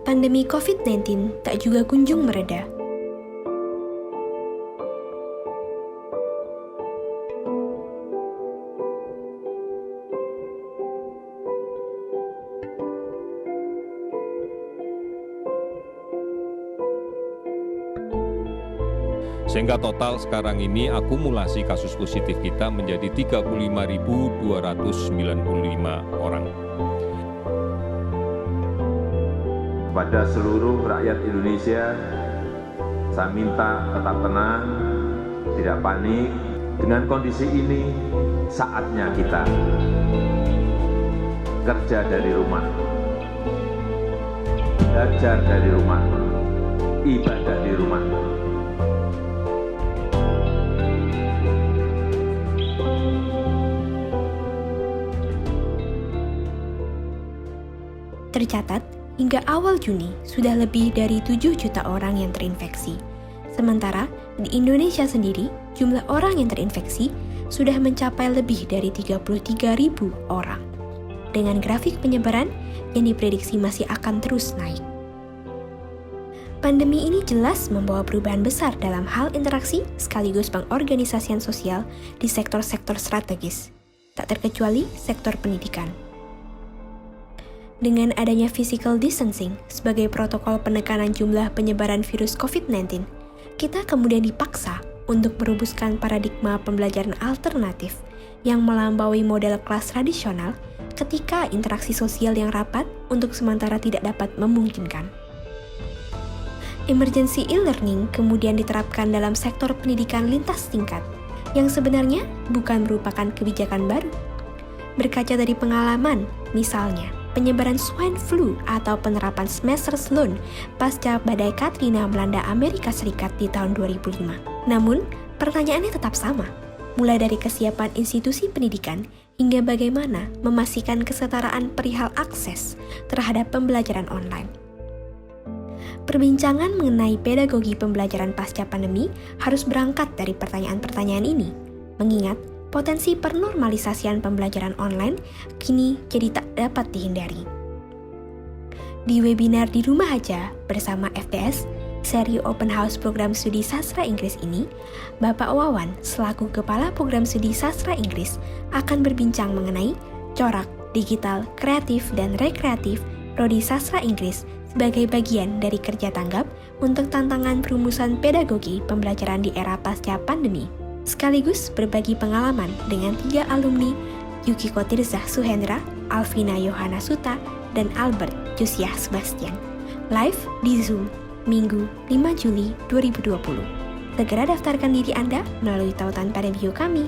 Pandemi COVID-19 tak juga kunjung mereda. Sehingga total sekarang ini akumulasi kasus positif kita menjadi 35.295 orang. Kepada seluruh rakyat Indonesia, saya minta tetap tenang, tidak panik. Dengan kondisi ini, saatnya kita kerja dari rumah, belajar dari rumah, ibadah di rumah. Tercatat, hingga awal Juni sudah lebih dari 7 juta orang yang terinfeksi. Sementara di Indonesia sendiri, jumlah orang yang terinfeksi sudah mencapai lebih dari 33.000 orang. Dengan grafik penyebaran yang diprediksi masih akan terus naik. Pandemi ini jelas membawa perubahan besar dalam hal interaksi sekaligus pengorganisasian sosial di sektor-sektor strategis, tak terkecuali sektor pendidikan. Dengan adanya physical distancing sebagai protokol penekanan jumlah penyebaran virus COVID-19, kita kemudian dipaksa untuk merumuskan paradigma pembelajaran alternatif yang melampaui model kelas tradisional ketika interaksi sosial yang rapat untuk sementara tidak dapat memungkinkan. Emergency e-learning kemudian diterapkan dalam sektor pendidikan lintas tingkat, yang sebenarnya bukan merupakan kebijakan baru. Berkaca dari pengalaman, misalnya, penyebaran swine flu atau penerapan semester sloan pasca badai Katrina melanda Amerika Serikat di tahun 2005. Namun, pertanyaannya tetap sama, mulai dari kesiapan institusi pendidikan hingga bagaimana memastikan kesetaraan perihal akses terhadap pembelajaran online. Perbincangan mengenai pedagogi pembelajaran pasca pandemi harus berangkat dari pertanyaan-pertanyaan ini, mengingat potensi pernormalisasian pembelajaran online kini jadi tak dapat dihindari. Di webinar Di Rumah Aja bersama FTS, seri Open House Program Studi Sastra Inggris ini, Bapak Wawan selaku Kepala Program Studi Sastra Inggris akan berbincang mengenai corak, digital, kreatif, dan rekreatif Prodi Sastra Inggris sebagai bagian dari kerja tanggap untuk tantangan perumusan pedagogi pembelajaran di era pasca pandemi. Sekaligus berbagi pengalaman dengan 3 alumni, Yukiko Tirzah Suhendra, Alvina Yohana Suta, dan Albert Jusiah Sebastian. Live di Zoom, Minggu 5 Juli 2020. Segera daftarkan diri Anda melalui tautan pada bio kami.